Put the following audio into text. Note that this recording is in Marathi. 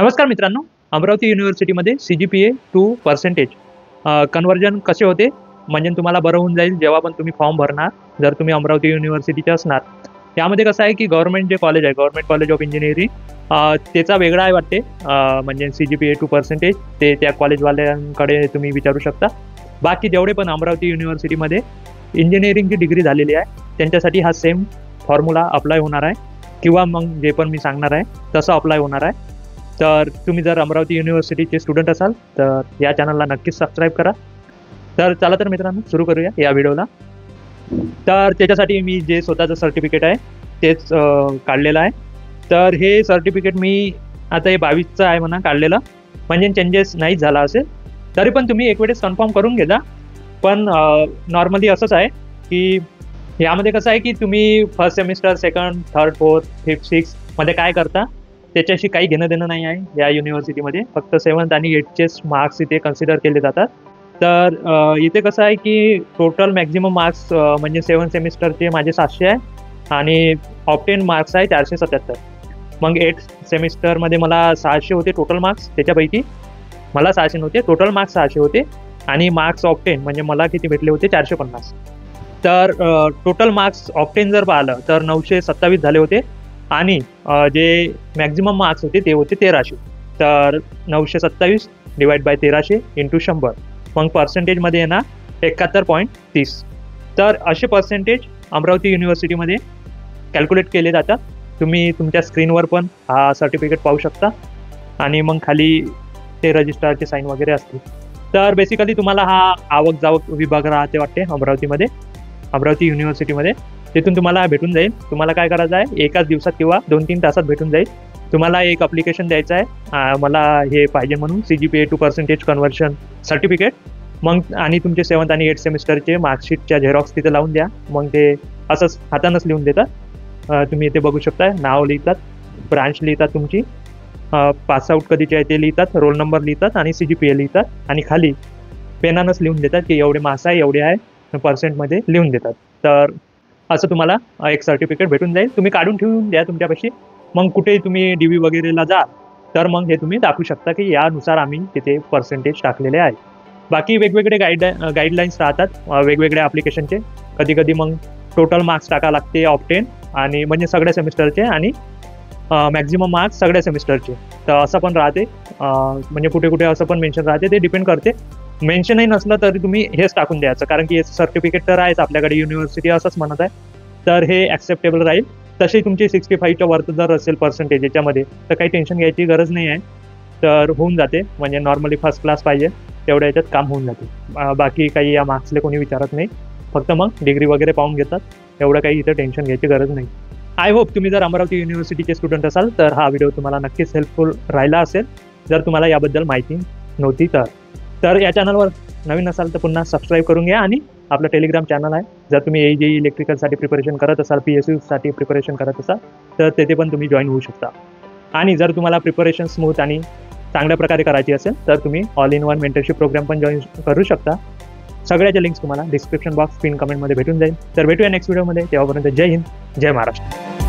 नमस्कार मित्रांनो, अमरावती युनिव्हर्सिटीमध्ये CGPA टू पर्सेंटेज कन्व्हर्जन कसे होते म्हणजे तुम्हाला बरं होऊन जाईल जेव्हा पण तुम्ही फॉर्म भरणार. जर तुम्ही अमरावती युनिव्हर्सिटीचे असणार, त्यामध्ये कसं आहे की गव्हर्नमेंट जे कॉलेज आहे, गव्हर्नमेंट कॉलेज ऑफ इंजिनिअरिंग, त्याचा वेगळा आहे वाटते. म्हणजे CGPA टू पर्सेंटेज ते त्या कॉलेजवाल्यांकडे तुम्ही विचारू शकता. बाकी जेवढे पण अमरावती युनिव्हर्सिटीमध्ये इंजिनिअरिंगची डिग्री झालेली आहे त्यांच्यासाठी हा सेम फॉर्म्युला अप्लाय होणार आहे, किंवा मग जे पण मी सांगणार आहे तसं अप्लाय होणार आहे. तर तुम्ही जर अमरावती युनिव्हर्सिटीचे स्टुडंट असाल तर या चॅनलला नक्कीच सबस्क्राईब करा. तर चला तर मित्रांनो सुरू करूया या व्हिडिओला. तर त्याच्यासाठी मी जे स्वतःचं सर्टिफिकेट आहे तेच काढलेलं आहे. तर हे सर्टिफिकेट मी आता हे 22चं आहे म्हणा काढलेलं, म्हणजे चेंजेस नाहीच झाला असेल तरी पण तुम्ही एक वेळेस कन्फर्म करून घ्या. पण नॉर्मली असंच आहे की यामध्ये कसं आहे की तुम्ही first semester, second, third, fourth, fifth, sixth काय करता त्याच्याशी काही घेणं देणं नाही आहे या युनिव्हर्सिटीमध्ये. फक्त 7th आणि 8thचेच मार्क्स इथे कन्सिडर केले जातात. तर इथे कसं आहे की टोटल मॅक्झिमम मार्क्स म्हणजे 7th सेमिस्टरचे माझे 700 आहे आणि ऑब्टेन मार्क्स आहे 477. मग 8th सेमिस्टरमध्ये मला 600 होते टोटल मार्क्स, त्याच्यापैकी मला 600 नव्हते, टोटल मार्क्स 600 होते आणि मार्क्स ऑब्टेन म्हणजे मला किती भेटले होते 450. तर टोटल मार्क्स ऑब्टेन जर पाहिलं तर 927 झाले होते आणि जे मॅक्झिमम मार्क्स होते ते होते 1300. तर 927 डिवाइड बाय 1300 इंटू 100, मग पर्सेंटेजमध्ये येणार 71.30. तर असे पर्सेंटेज अमरावती युनिव्हर्सिटीमध्ये कॅल्क्युलेट केले जातात. तुम्ही तुमच्या स्क्रीनवर पण हा सर्टिफिकेट पाहू शकता आणि मग खाली ते रजिस्ट्रारचे साईन वगैरे असते. तर बेसिकली तुम्हाला हा आवक जावक विभाग राहते वाटते अमरावतीमध्ये, अमरावती युनिव्हर्सिटीमध्ये. तिथून तुम्हाला भेटून जाईल. तुम्हाला काय करायचं आहे, एकाच दिवसात किंवा 2-3 तासात भेटून जाईल. तुम्हाला एक अप्लिकेशन द्यायचं आहे, मला हे पाहिजे म्हणून CGPA to percentage conversion certificate. मग आणि तुमचे 7th आणि 8th सेमिस्टरचे मार्कशीटच्या झेरॉक्स तिथे लावून द्या. मग ते असंच हातानंच लिहून देतात. तुम्ही इथे बघू शकता, नाव लिहितात, ब्रांच लिहितात तुमची, पासआउट कधीचे आहे ते लिहितात, रोल नंबर लिहितात आणि CGPA लिहितात आणि खाली पेनानंच लिहून देतात की एवढे मार्क्स आहे, एवढे आहे, पर्सेंटमध्ये लिहून देतात. तर असं तुम्हाला एक सर्टिफिकेट भेटून जाईल. तुम्ही काढून ठेवून द्या तुमच्यापाशी. मग कुठेही तुम्ही DV वगैरेला जा तर मग हे तुम्ही दाखवू शकता की यानुसार आम्ही तिथे पर्सेंटेज टाकलेले आहे. बाकी वेगवेगळे गाईडलाईन्स राहतात वेगवेगळ्या ॲप्लिकेशनचे. कधी कधी मग टोटल मार्क्स टाका लागते ऑब्टेन आणि म्हणजे सगळ्या सेमिस्टरचे आणि मॅक्झिमम मार्क्स सगळ्या सेमिस्टरचे. तर असं पण राहते, म्हणजे कुठे कुठे असं पण मेन्शन राहते, ते डिपेंड करते. मेन्शनही नसलं तरी तुम्ही हेच टाकून द्यायचं, कारण की हे सर्टिफिकेट तर आहेच आपल्याकडे, युनिव्हर्सिटी असंच म्हणत आहे, तर हे ॲक्सेप्टेबल राहील. तशी तुमची 65च्या वरती जर असेल पर्सेंटेज याच्यामध्ये तर काही टेन्शन घ्यायची गरज नाही आहे. तर होऊन जाते, म्हणजे नॉर्मली फर्स्ट क्लास पाहिजे तेवढ्या याच्यात काम होऊन जाते. बाकी काही या मार्क्सले कोणी विचारत नाही, फक्त मग डिग्री वगैरे पाहून घेतात. एवढं काही इथं टेन्शन घ्यायची गरज नाही. आय होप तुम्ही जर अमरावती युनिव्हर्सिटीचे स्टुडंट असाल तर हा व्हिडिओ तुम्हाला नक्कीच हेल्पफुल राहिला असेल. जर तुम्हाला याबद्दल माहिती नव्हती तर या चॅनलवर नवीन असाल तर पुन्हा सबस्क्राईब करून घ्या. आणि आपलं टेलिग्राम चॅनल आहे, जर तुम्ही AJE इलेक्ट्रिकलसाठी प्रिपरेशन करत असाल, PSUसाठी प्रिपरेशन करत असाल तर तेथे पण तुम्ही जॉईन होऊ शकता. आणि जर तुम्हाला प्रिपरेशन स्मूथ आणि चांगल्या प्रकारे करायची असेल तर तुम्ही all in one mentorship program पण जॉईन करू शकता. सगळ्याच्या लिंक्स तुम्हाला डिस्क्रिप्शन बॉक्स, पिन कमेंटमध्ये भेटून जाईल. तर भेटूया नेक्स्ट व्हिडिओमध्ये. तेव्हापर्यंत जय हिंद, जय महाराष्ट्र.